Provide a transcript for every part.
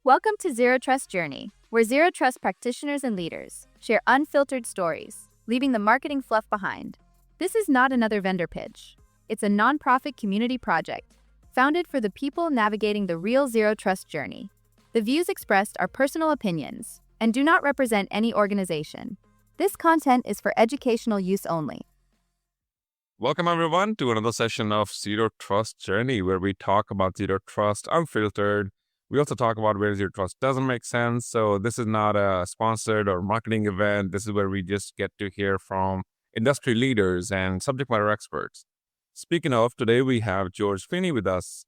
Welcome to Zero Trust Journey, where Zero Trust practitioners and leaders share unfiltered stories, leaving the marketing fluff behind. This is not another vendor pitch. It's a nonprofit community project, founded for the people navigating the real Zero Trust journey. The views expressed are personal opinions and do not represent any organization. This content is for educational use only. Welcome, everyone, to another session of Zero Trust Journey, where we talk about Zero Trust unfiltered. We also talk about where Zero Trust doesn't make sense. So this is not a sponsored or marketing event. This is where we just get to hear from industry leaders and subject matter experts. Speaking of, today we have George Finney with us.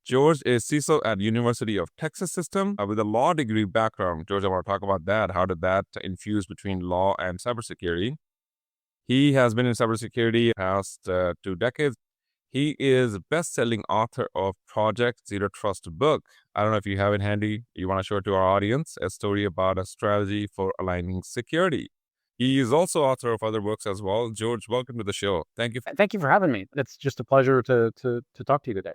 George is CISO at University of Texas System with a law degree background. George, I want to talk about that. How did that infuse between law and cybersecurity? He has been in cybersecurity past 2 decades. He is a best-selling author of Project Zero Trust book. I don't know if you have it handy. You want to show it to our audience, a story about a strategy for aligning security. He is also author of other books as well. George, welcome to the show. Thank you. Thank you for having me. It's just a pleasure to talk to you today.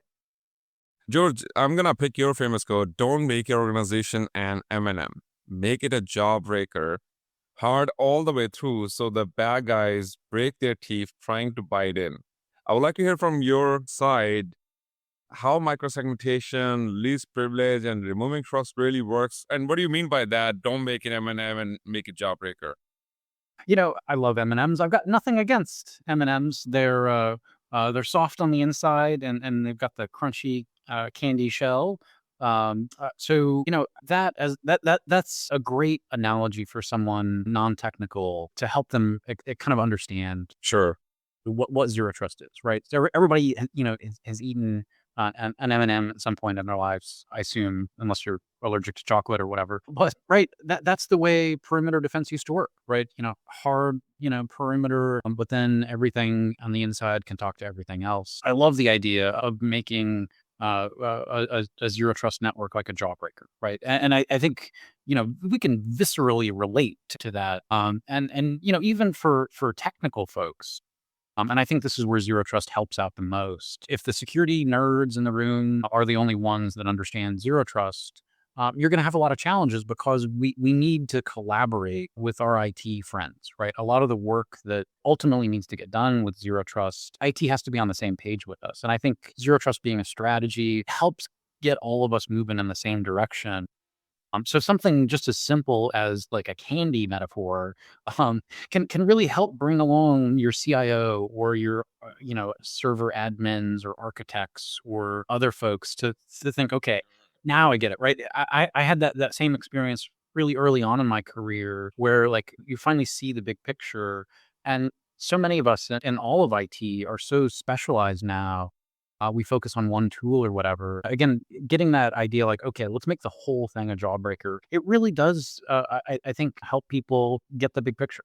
George, I'm going to pick your famous quote. Don't make your organization an M&M. Make it a jawbreaker. Hard all the way through so the bad guys break their teeth trying to bite in. I would like to hear from your side how microsegmentation, least privilege, and removing trust really works. And what do you mean by that? Don't make it M&M and make it jawbreaker. You know, I love M&Ms. I've got nothing against M&Ms. They're soft on the inside and they've got the crunchy candy shell. So you know that's a great analogy for someone non-technical to help them kind of understand. Sure. What zero trust is, right? So everybody, has eaten an M&M at some point in their lives, I assume, unless you're allergic to chocolate or whatever. But right, that's the way perimeter defense used to work, right? Hard, perimeter, but then everything on the inside can talk to everything else. I love the idea of making a zero trust network like a jawbreaker, right? And I think we can viscerally relate to that, and even for technical folks. And I think this is where Zero Trust helps out the most. If the security nerds in the room are the only ones that understand Zero Trust, you're going to have a lot of challenges because we need to collaborate with our IT friends, right? A lot of the work that ultimately needs to get done with Zero Trust, IT has to be on the same page with us. And I think Zero Trust being a strategy helps get all of us moving in the same direction. So something just as simple as like a candy metaphor can really help bring along your CIO or your server admins or architects or other folks to think, okay, now I get it, right? I had that same experience really early on in my career where like you finally see the big picture, and so many of us in all of IT are so specialized now. We focus on one tool or whatever. Again, getting that idea like, okay, let's make the whole thing a jawbreaker. It really does, I think, help people get the big picture.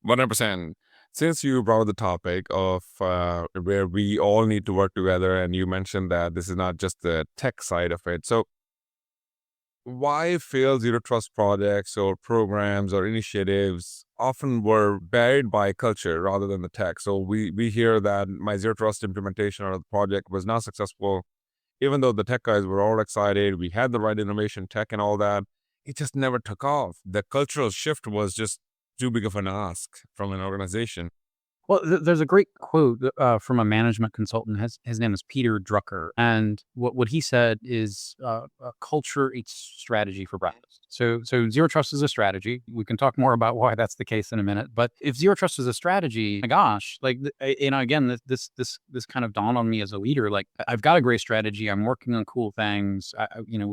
100%. Since you brought the topic of where we all need to work together, and you mentioned that this is not just the tech side of it. So why fail Zero Trust projects or programs or initiatives often were buried by culture rather than the tech? So we hear that my Zero Trust implementation or the project was not successful, even though the tech guys were all excited, we had the right innovation tech and all that. It just never took off. The cultural shift was just too big of an ask from an organization. Well, there's a great quote from a management consultant. His name is Peter Drucker. And what he said is culture eats strategy for breakfast. So Zero Trust is a strategy. We can talk more about why that's the case in a minute. But if Zero Trust is a strategy, my gosh, like, again, this kind of dawned on me as a leader. Like, I've got a great strategy. I'm working on cool things.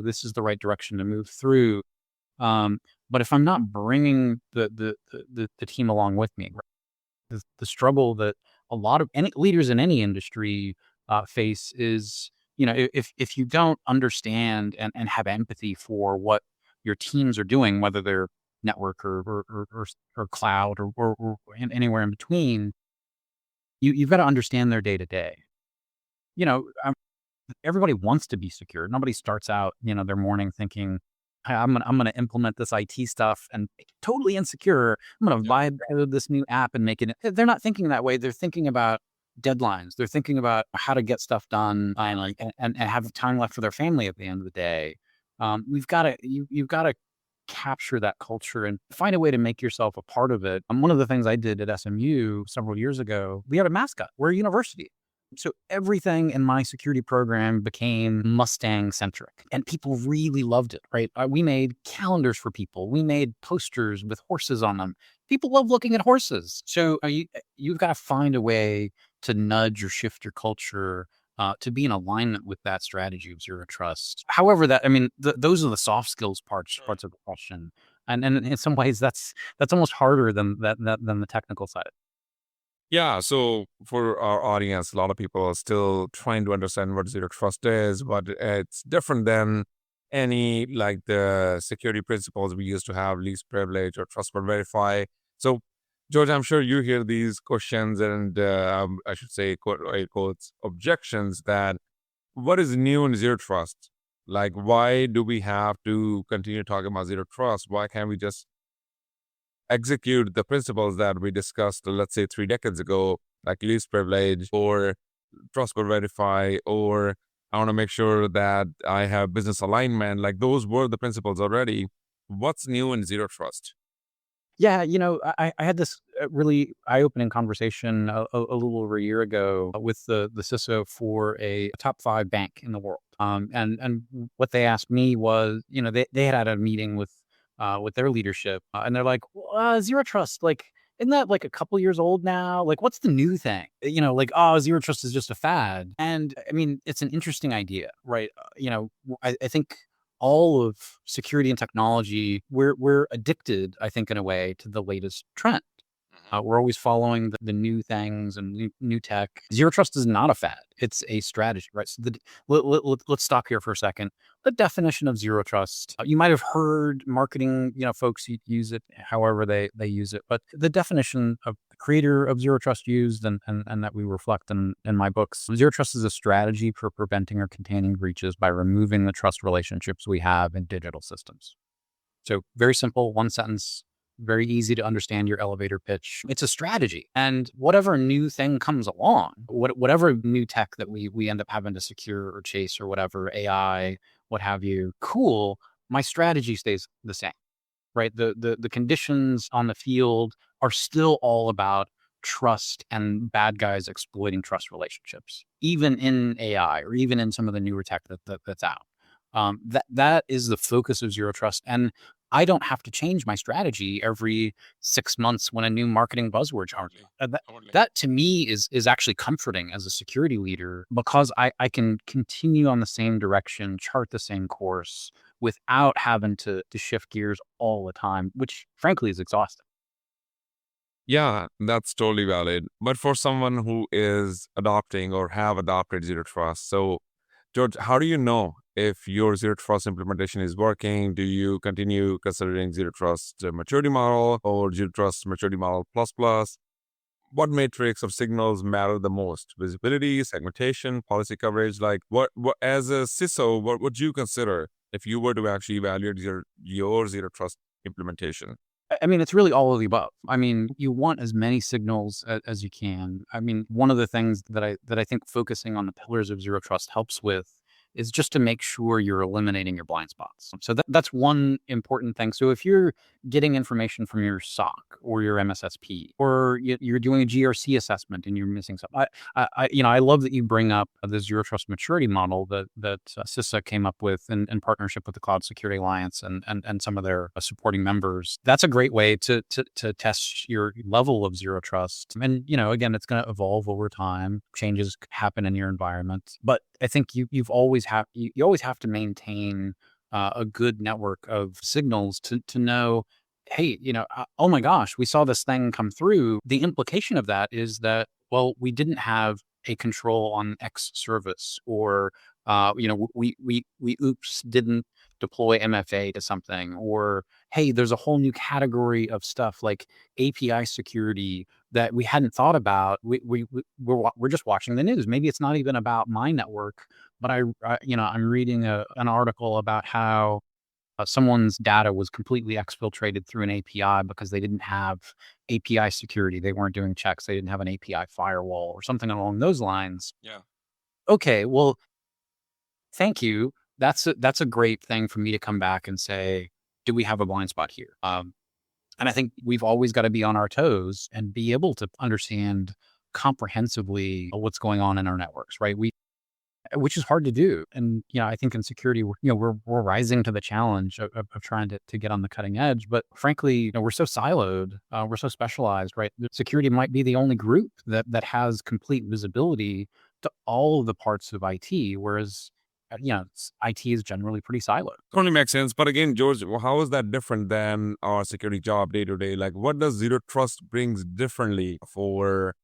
This is the right direction to move through. But if I'm not bringing the team along with me, right? The struggle that a lot of any leaders in any industry face is, if you don't understand and have empathy for what your teams are doing, whether they're network or cloud or anywhere in between, you've got to understand their day to day. Everybody wants to be secure. Nobody starts out, their morning thinking, I'm gonna implement this IT stuff and make it totally insecure. I'm gonna vibe this new app and make it. They're not thinking that way. They're thinking about deadlines. They're thinking about how to get stuff done and have time left for their family at the end of the day. You've got to capture that culture and find a way to make yourself a part of it. One of the things I did at SMU several years ago, we had a mascot. We're a university. So everything in my security program became Mustang centric and people really loved it, right? We made calendars for people. We made posters with horses on them. People love looking at horses. So you've got to find a way to nudge or shift your culture to be in alignment with that strategy of zero trust. However, those are the soft skills parts of the question, and in some ways, that's almost harder than than the technical side. Yeah, so for our audience, a lot of people are still trying to understand what zero trust is, but it's different than any like the security principles we used to have, least privilege or trust but verify. So, George, I'm sure you hear these questions and I should say, quotes, objections that what is new in zero trust? Like, why do we have to continue talking about zero trust? Why can't we just execute the principles that we discussed, let's say 3 decades ago, like least privilege or trust but verify, or I want to make sure that I have business alignment. Like those were the principles already. What's new in zero trust? Yeah, I had this really eye-opening conversation a little over a year ago with the CISO for a top 5 bank in the world. And what they asked me was, they had a meeting with their leadership, and they're like, well, zero trust, like, isn't that like a couple years old now? Like, what's the new thing? Like, oh, zero trust is just a fad. And I mean, it's an interesting idea, right? I think all of security and technology, we're addicted, I think, in a way, to the latest trend. We're always following the new things and new tech. Zero trust is not a fad; it's a strategy, right? So let's stop here for a second. The definition of zero trust. You might have heard marketing, folks use it however they use it, but the definition of the creator of zero trust used and that we reflect in my books. Zero trust is a strategy for preventing or containing breaches by removing the trust relationships we have in digital systems. So very simple, one sentence, very easy to understand your elevator pitch. It's a strategy. And whatever new thing comes along, whatever new tech that we end up having to secure or chase or whatever, AI, what have you, cool, my strategy stays the same, right? The conditions on the field are still all about trust and bad guys exploiting trust relationships, even in AI or even in some of the newer tech that's out. That is the focus of zero trust. And I don't have to change my strategy every 6 months when a new marketing buzzword comes. That to me is actually comforting as a security leader because I can continue on the same direction, chart the same course without having to shift gears all the time, which frankly is exhausting. Yeah, that's totally valid. But for someone who is adopting or have adopted zero trust, so George, how do you know if your zero trust implementation is working? Do you continue considering zero trust maturity model or zero trust maturity model plus plus? What matrix of signals matter the most? Visibility, segmentation, policy coverage? Like what as a CISO, what would you consider if you were to actually evaluate your zero trust implementation? I mean, it's really all of the above. I mean, you want as many signals as you can. I mean, one of the things that I think focusing on the pillars of zero trust helps with is just to make sure you're eliminating your blind spots. So that's one important thing. So if you're getting information from your SOC or your MSSP, or you're doing a GRC assessment and you're missing something, I love that you bring up the zero trust maturity model that CISA came up with in partnership with the Cloud Security Alliance and some of their supporting members. That's a great way to test your level of zero trust. And again, it's going to evolve over time. Changes happen in your environment, but I think you always have to maintain a good network of signals to know, hey, oh my gosh, we saw this thing come through. The implication of that is that, well, we didn't have a control on X service, or we oops didn't deploy MFA to something, or hey, there's a whole new category of stuff like API security that we hadn't thought about. We're just watching the news. Maybe it's not even about my network, but I'm reading an article about how someone's data was completely exfiltrated through an API because they didn't have API security. They weren't doing checks. They didn't have an API firewall or something along those lines. Yeah. Okay, well, thank you. that's a great thing for me to come back and say, do we have a blind spot here? And I think we've always got to be on our toes and be able to understand comprehensively what's going on in our networks, right? Which is hard to do. And, I think in security, we're rising to the challenge of trying to get on the cutting edge. But frankly, we're so siloed, we're so specialized, right? Security might be the only group that has complete visibility to all of the parts of IT, whereas, IT is generally pretty siloed. Totally makes sense. But again, George, how is that different than our security job day to day? Like, what does zero trust brings differently for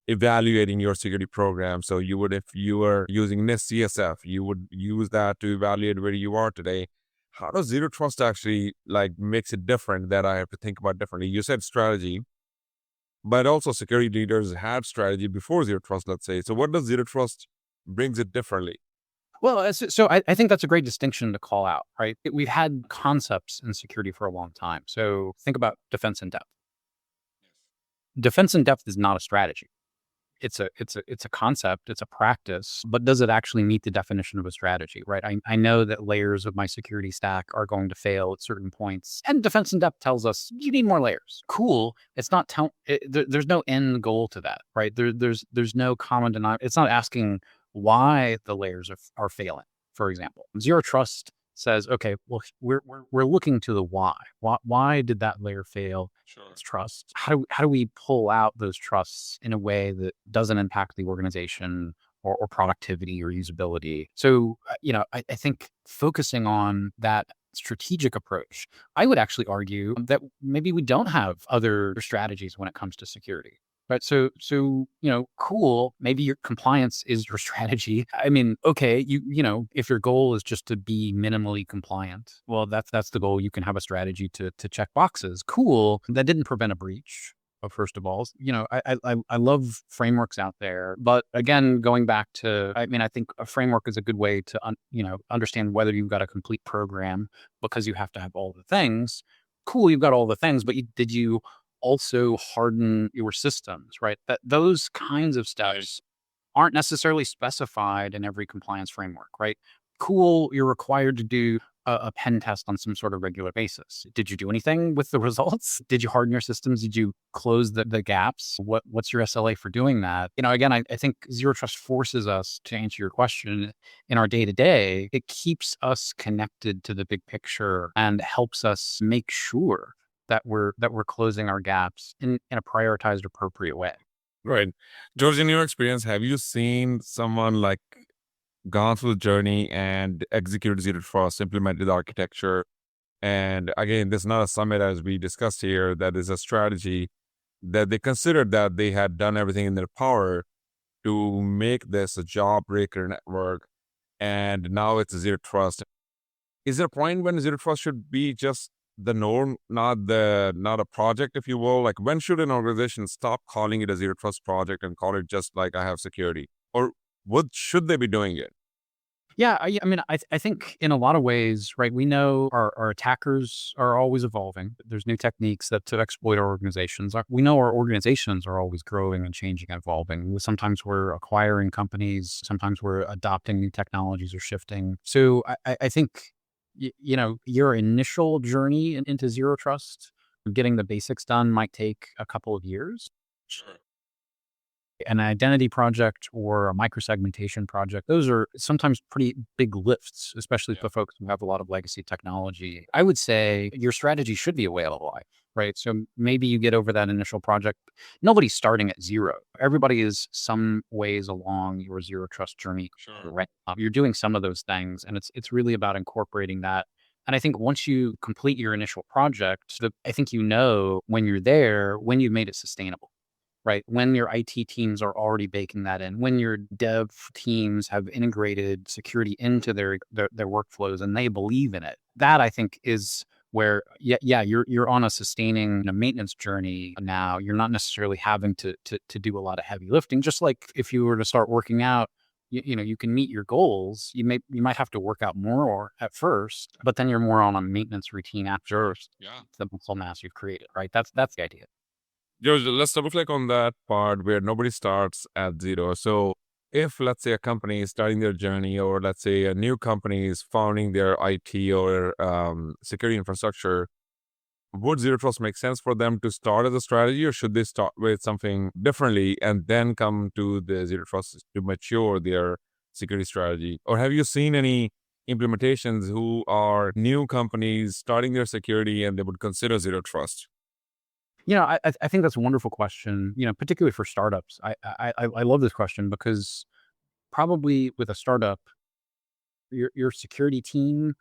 evaluating your security program? So you would, if you were using NIST CSF, you would use that to evaluate where you are today. How does zero trust actually makes it different that I have to think about differently? You said strategy, but also security leaders had strategy before zero trust, let's say. So what does zero trust brings it differently? Well, so I think that's a great distinction to call out, right? We've had concepts in security for a long time. So think about defense in depth. Defense in depth is not a strategy. It's a concept, it's a practice, but does it actually meet the definition of a strategy, right? I know that layers of my security stack are going to fail at certain points, and defense in depth tells us you need more layers. Cool. It's not there's no end goal to that, right? There's no common denominator. It's not asking why the layers are failing. For example, zero trust says, okay, well, we're looking to the why. Why did that layer fail? Sure. It's trust. How do we pull out those trusts in a way that doesn't impact the organization or productivity or usability? So, I think focusing on that strategic approach, I would actually argue that maybe we don't have other strategies when it comes to security. Right. So, cool. Maybe your compliance is your strategy. I mean, okay, if your goal is just to be minimally compliant, well, that's the goal. You can have a strategy to check boxes. Cool. That didn't prevent a breach. First of all, I love frameworks out there, but again, going back to, I think a framework is a good way to, understand whether you've got a complete program, because you have to have all the things. Cool. You've got all the things, but did you also harden your systems, right? That those kinds of steps aren't necessarily specified in every compliance framework, right? Cool, you're required to do a pen test on some sort of regular basis. Did you do anything with the results? Did you harden your systems? Did you close the gaps? What's your SLA for doing that? Again, I think zero trust forces us, to answer your question, in our day-to-day. It keeps us connected to the big picture and helps us make sure that we're closing our gaps in a prioritized, appropriate way. Right. George, in your experience, have you seen someone gone through the journey and executed zero trust, implemented the architecture? And again, this is not a summit as we discussed here, that is a strategy that they considered that they had done everything in their power to make this a jawbreaker network. And now it's a zero trust. Is there a point when zero trust should be just the norm, not a project, if you will? Like, when should an organization stop calling it a zero trust project and call it just I have security? Or what should they be doing it? Yeah, I think in a lot of ways, right, we know our attackers are always evolving. There's new techniques to exploit our organizations. We know our organizations are always growing and changing and evolving. Sometimes we're acquiring companies. Sometimes we're adopting new technologies or shifting. So I think your initial journey into zero trust, getting the basics done, might take a couple of years. Sure. An identity project or a microsegmentation project, those are sometimes pretty big lifts, especially for folks who have a lot of legacy technology. I would say your strategy should be a whale of life, right? So maybe you get over that initial project. Nobody's starting at zero. Everybody is some ways along your zero trust journey. Sure. Right? You're doing some of those things, and it's really about incorporating that. And I think once you complete your initial project, I think when you're there, when you've made it sustainable. Right? When your IT teams are already baking that in, when your dev teams have integrated security into their workflows and they believe in it, that I think is where, you're on a sustaining maintenance journey now. You're not necessarily having to do a lot of heavy lifting. Just like if you were to start working out, you can meet your goals. You might have to work out more at first, but then you're more on a maintenance routine after the muscle mass you've created. Right? That's the idea. George, let's double click on that part where nobody starts at zero. So if let's say a company is starting their journey, or let's say a new company is founding their IT or security infrastructure, would zero trust make sense for them to start as a strategy, or should they start with something differently and then come to the zero trust to mature their security strategy? Or have you seen any implementations who are new companies starting their security and they would consider zero trust? I think that's a wonderful question, particularly for startups. I love this question because probably with a startup, your security team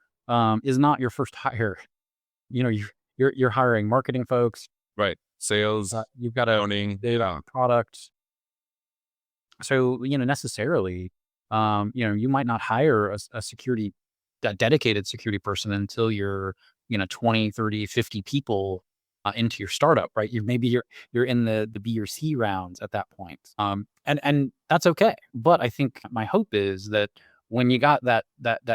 is not your first hire. You're hiring marketing folks. Right. Sales, You've got a owning, yeah. product. So, necessarily, you might not hire a dedicated security person until you're, 20, 30, 50 people into your startup, right? You're in the B or C rounds at that point. And that's okay. But I think my hope is that when you got that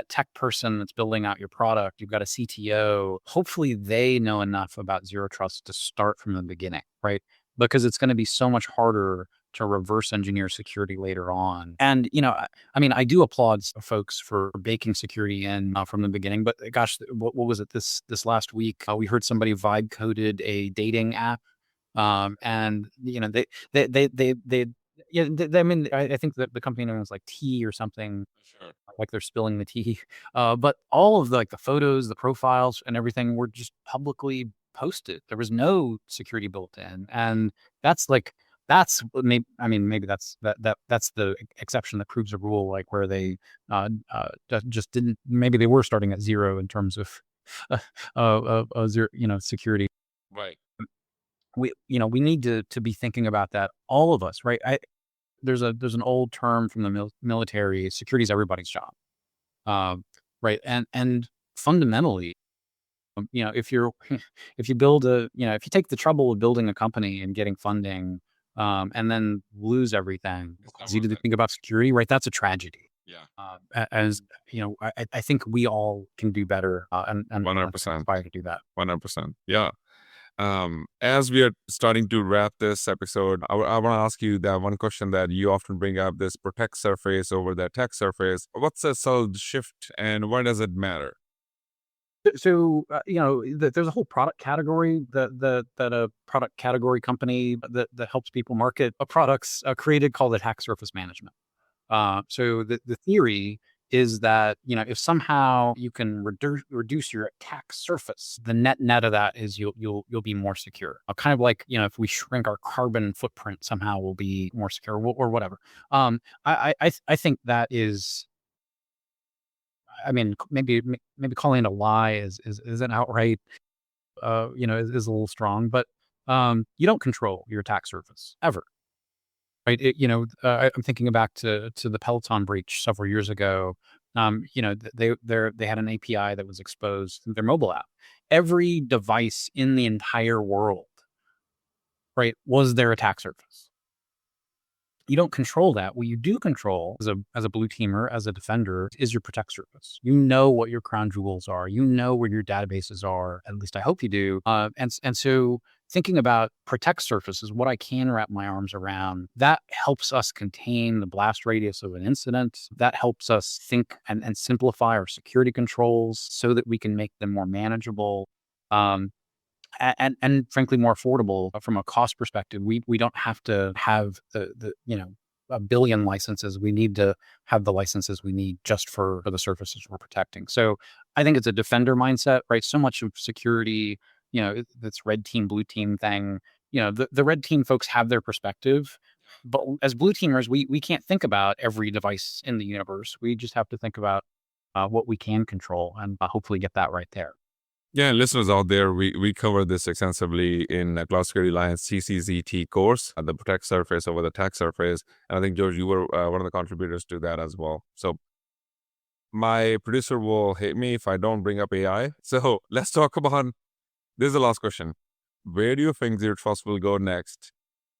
tech person that's building out your product, you've got a CTO, hopefully they know enough about zero trust to start from the beginning, right? Because it's going to be so much harder to reverse engineer security later on. And, I do applaud folks for baking security in from the beginning, but gosh, what was it this last week? We heard somebody vibe coded a dating app. And, I think that the company name was like tea or something, Sure. like they're spilling the tea. But all of the photos, the profiles and everything were just publicly posted. There was no security built in. And that's maybe that's the exception that proves a rule, like where they just didn't, maybe they were starting at zero in terms of zero, security. Right. We need to be thinking about that, all of us, right? There's an old term from the military: security is everybody's job, right? And fundamentally, if you build if you take the trouble of building a company and getting funding, and then lose everything, it's easy to think about security, right? That's a tragedy. Yeah. As I think we all can do better, and 100%. aspire to do that. 100%. Yeah. As we are starting to wrap this episode, I want to ask you that one question that you often bring up: this protect surface over the attack surface. What's the subtle shift, and why does it matter? So, there's a whole product category that a product category company that helps people market products created, called attack surface management. So the theory is that, if somehow you can reduce your attack surface, the net of that is you'll be more secure. Kind of like, if we shrink our carbon footprint, somehow we'll be more secure, or whatever. I think that is, maybe calling it a lie is an outright, is a little strong, but you don't control your attack surface ever. Right. I'm thinking back to the Peloton breach several years ago. They had an API that was exposed in their mobile app. Every device in the entire world, right, was their attack surface. You don't control that. What you do control as a blue teamer, as a defender, is your protect surface. You know what your crown jewels are. You know where your databases are. At least I hope you do. And so thinking about protect surfaces, what I can wrap my arms around, that helps us contain the blast radius of an incident. That helps us think and simplify our security controls so that we can make them more manageable. And frankly, more affordable from a cost perspective. We don't have to have the a billion licenses. We need to have the licenses we need just for the surfaces we're protecting. So I think it's a defender mindset, right? So much of security, that's red team, blue team thing. The red team folks have their perspective, but as blue teamers, we can't think about every device in the universe. We just have to think about what we can control, and hopefully get that right there. Yeah, listeners out there, we covered this extensively in Cloud Security Alliance CCZT course, the protect surface over the attack surface. And I think, George, you were one of the contributors to that as well. So my producer will hate me if I don't bring up AI. So let's talk about, this is the last question. Where do you think Zero Trust will go next?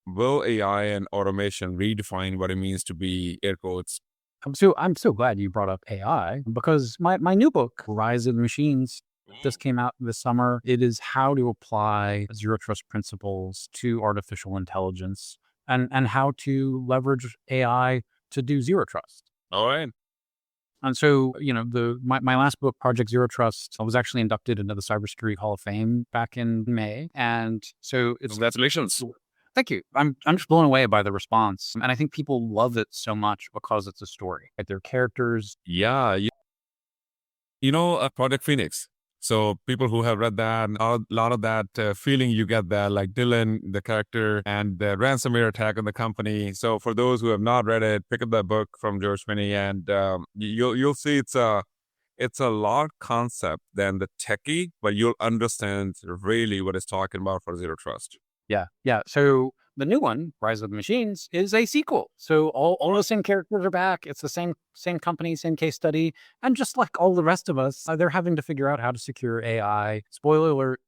Will AI and automation redefine what it means to be, air quotes? I'm so glad you brought up AI, because my new book, Rise of the Machines, just came out this summer. It is how to apply zero trust principles to artificial intelligence, and how to leverage AI to do zero trust. All right. And so, my last book, Project Zero Trust, I was actually inducted into the Cybersecurity Hall of Fame back in May. And so Congratulations. thank you. I'm just blown away by the response. And I think people love it so much because it's a story. Right? They're characters. Yeah. Project Phoenix. So people who have read that, a lot of that feeling you get there, like Dylan, the character, and the ransomware attack on the company. So for those who have not read it, pick up that book from George Finney, and you'll see it's a lot concept than the techie, but you'll understand really what it's talking about for zero trust. Yeah. So the new one, Rise of the Machines, is a sequel. So all the same characters are back. It's the same company, same case study. And just like all the rest of us, they're having to figure out how to secure AI. Spoiler alert,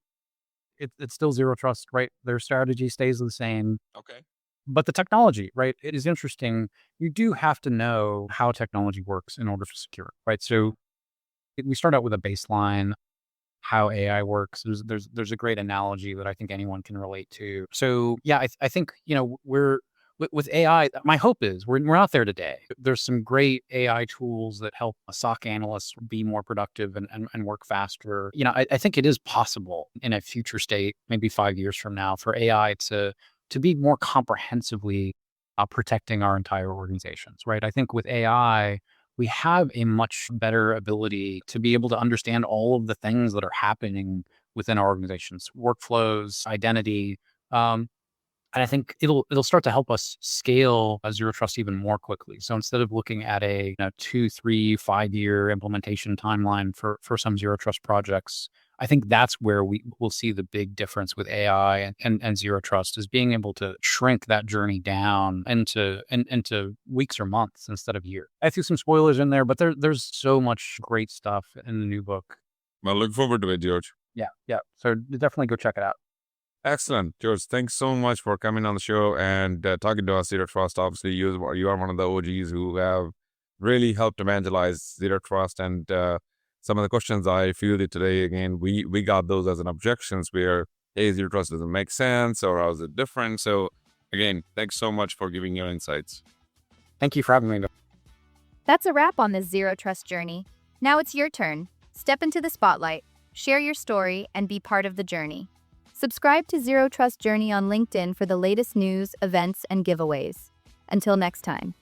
it's still zero trust, right? Their strategy stays the same. Okay. But the technology, right? It is interesting. You do have to know how technology works in order to secure it, right? So we start out with a baseline, how AI works. There's a great analogy that I think anyone can relate to. So yeah, I think, we're with AI, my hope is we're not there today. There's some great AI tools that help SOC analysts be more productive and work faster. I think it is possible in a future state, maybe 5 years from now, for AI to be more comprehensively protecting our entire organizations, right? I think with AI, we have a much better ability to be able to understand all of the things that are happening within our organizations, workflows, identity. And I think it'll start to help us scale zero trust even more quickly. So instead of looking at a 2, 3, 5 year implementation timeline for some zero trust projects, I think that's where we will see the big difference with AI and zero trust, is being able to shrink that journey down into weeks or months instead of years. I threw some spoilers in there, but there's so much great stuff in the new book. Well, look forward to it, George. Yeah. So definitely go check it out. Excellent. George, thanks so much for coming on the show and talking to us, Zero Trust. Obviously, you are one of the OGs who have really helped evangelize Zero Trust. And some of the questions I fielded today, again, we got those as an objections where, hey, Zero Trust doesn't make sense, or how is it different? So again, thanks so much for giving your insights. Thank you for having me. That's a wrap on this zero trust journey. Now it's your turn. Step into the spotlight, share your story, and be part of the journey. Subscribe to Zero Trust Journey on LinkedIn for the latest news, events, and giveaways. Until next time.